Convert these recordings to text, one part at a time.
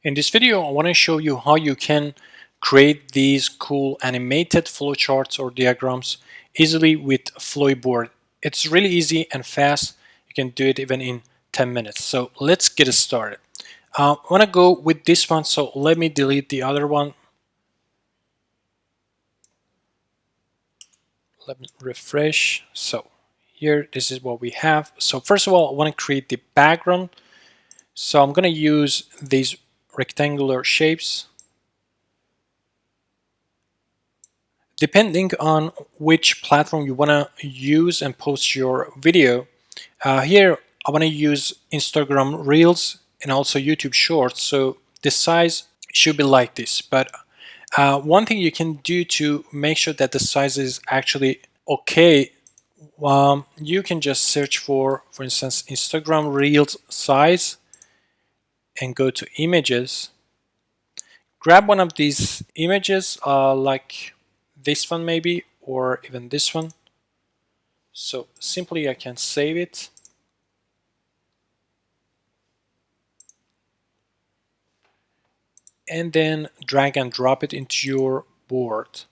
In this video, I want to show you how you can create these cool animated flowcharts or diagrams easily with Flowyboard. It's really easy and fast. You can do it even in 10 minutes. So let's get started. I want to go with this one, so let me delete the other one. Let me refresh. So here, this is what we have. So first of all, I want to create the background. So I'm going to use these rectangular shapes. Depending on which platform you want to use and post your video, here I want to use Instagram Reels and also YouTube Shorts. So the size should be like this. But one thing you can do to make sure that the size is actually okay, you can just search for instance, Instagram Reels size and go to images. Grab one of these images like this one maybe, or even this one. So simply I can save it. And then drag and drop it into your board.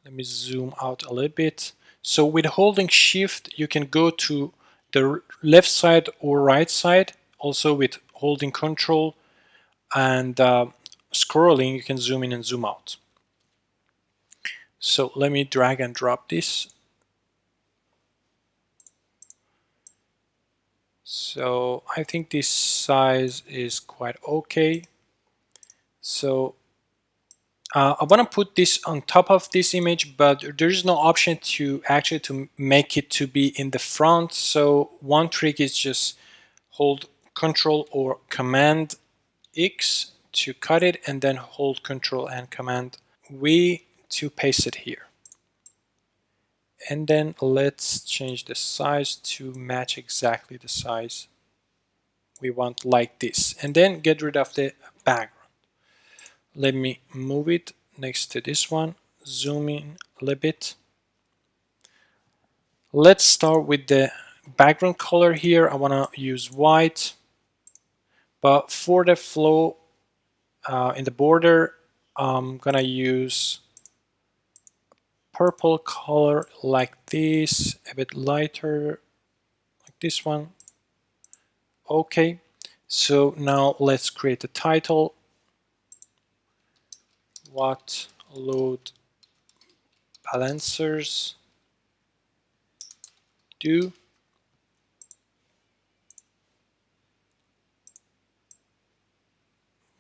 Let me zoom out a little bit. So with holding shift, you can go to the left side or right side. Also with holding control and scrolling, you can zoom in and zoom out. So let me drag and drop this. So I think this size is quite okay. So I want to put this on top of this image, but there's no option to actually to make it to be in the front. So one trick is just hold Control or Command X to cut it, and then hold Control and Command V to paste it here. And then let's change the size to match exactly the size we want, like this. And then get rid of the background. Let me move it next to this one, zoom in a little bit. Let's start with the background color here. I want to use white, but for the flow in the border, I'm gonna use purple color like this, a bit lighter like this one. Okay, so now let's create a title. What load balancers do.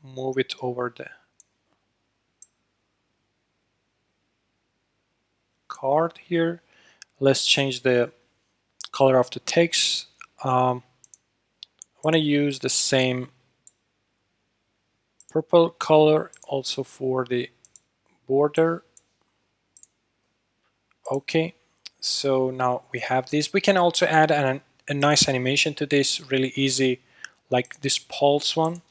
Move it over the card here. Let's change the color of the text. I want to use the same purple color also for the border. Okay, so now we have this. We can also add a nice animation to this, really easy, like this pulse one.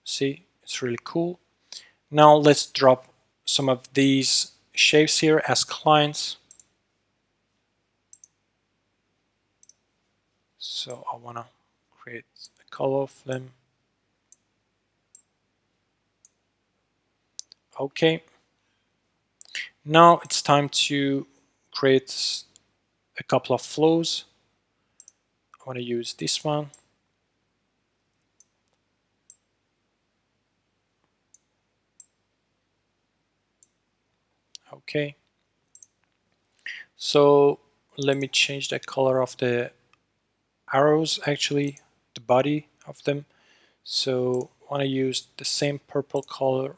See, it's really cool. Now let's drop some of these shapes here as clients. So I want to create a color of them. Okay. Now it's time to create a couple of flows. I want to use this one. Okay. So let me change the color of the arrows, actually, the body of them. So I want to use the same purple color.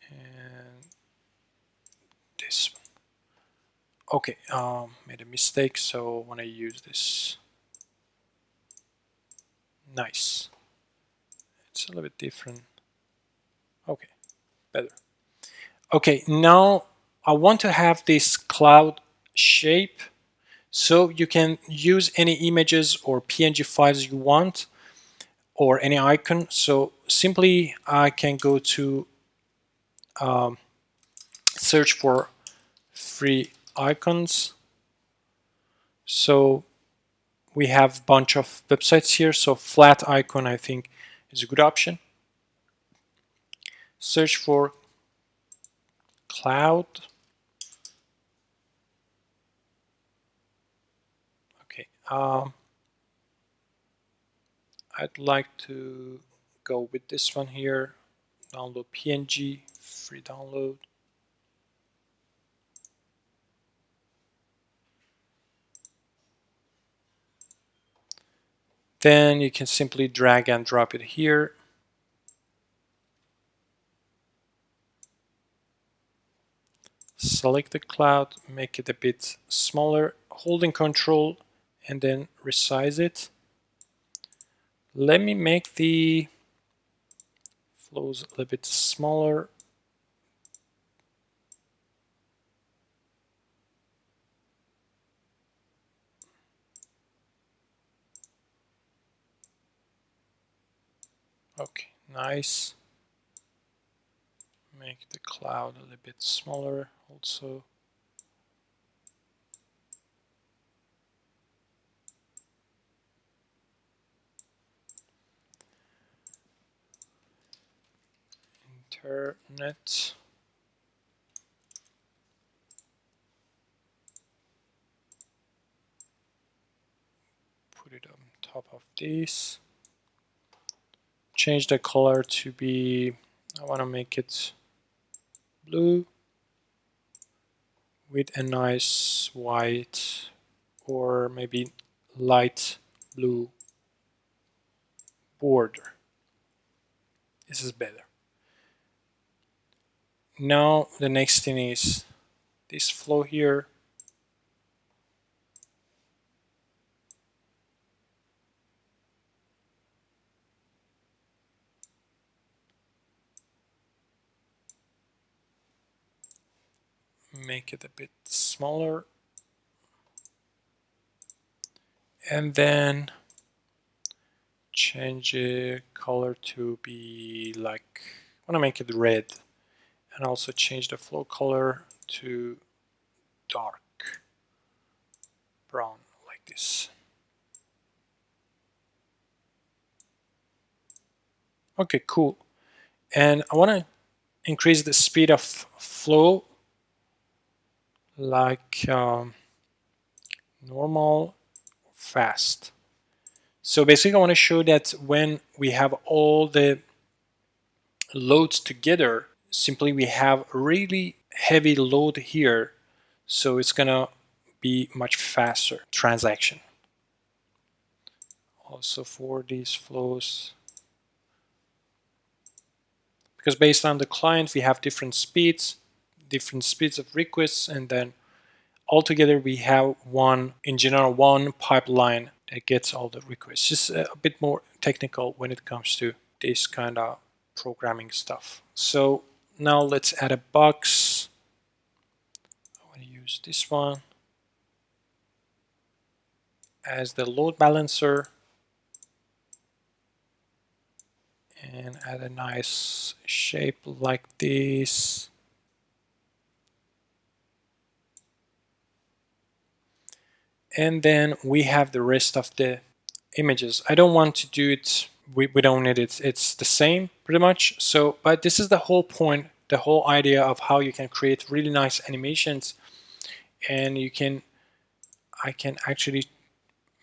And this one. Okay, made a mistake, so I want to use this. Nice. It's a little bit different. Okay, better. Okay, now I want to have this cloud shape, so you can use any images or PNG files you want or any icon. So simply I can go to search for free icons. So we have a bunch of websites here. So flat icon, I think, is a good option. Search for cloud. Okay. I'd like to go with this one here. Download PNG, free download. Then you can simply drag and drop it here. Select the cloud, make it a bit smaller, holding control, and then resize it. Let me make the flows a little bit smaller. Okay, nice. Make the cloud a little bit smaller also. Internet. Put it on top of this. Change the color to be, I want to make it blue with a nice white or maybe light blue border. This is better. Now the next thing is this flow here. Make it a bit smaller. And then change the color to be like, I want to make it red. And also change the flow color to dark brown like this. Okay, cool. And I want to increase the speed of flow like normal, fast. So basically I want to show that when we have all the loads together, simply we have a really heavy load here, so it's gonna be much faster transaction. Also for these flows, because based on the client we have different speeds of requests, and then altogether we have one, in general, one pipeline that gets all the requests. It's a bit more technical when it comes to this kind of programming stuff. So now let's add a box. I want to use this one as the load balancer and add a nice shape like this. And then we have the rest of the images. I don't want to do it, we don't need it, it's the same pretty much. So, but this is the whole point, the whole idea of how you can create really nice animations, and I can actually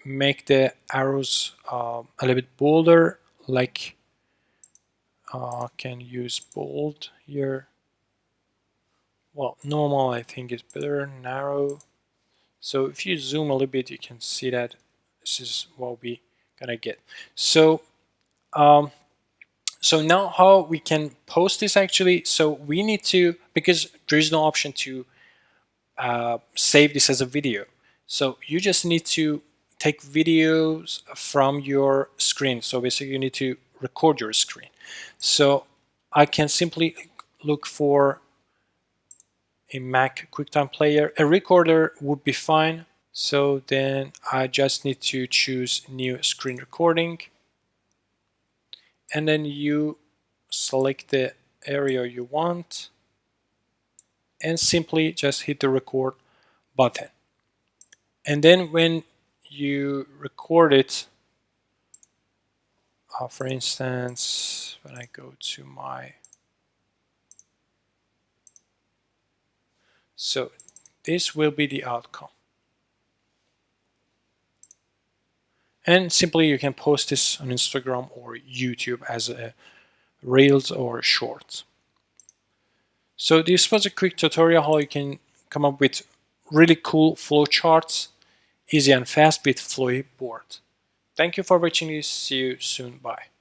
make the arrows a little bit bolder, like can use bold here. Well, normal I think is better, narrow. So if you zoom a little bit, you can see that this is what we gonna get. So so now how we can post this actually, so we need to, because there is no option to save this as a video. So you just need to take videos from your screen. So basically you need to record your screen. So I can simply look for a Mac QuickTime player. A recorder would be fine. So then I just need to choose new screen recording. And then you select the area you want and simply just hit the record button. And then when you record it, for instance, when I go to my, so this will be the outcome. And simply you can post this on Instagram or YouTube as a Reels or Shorts. So this was a quick tutorial how you can come up with really cool flowcharts, easy and fast with Flowy board. Thank you for watching this. See you soon. Bye.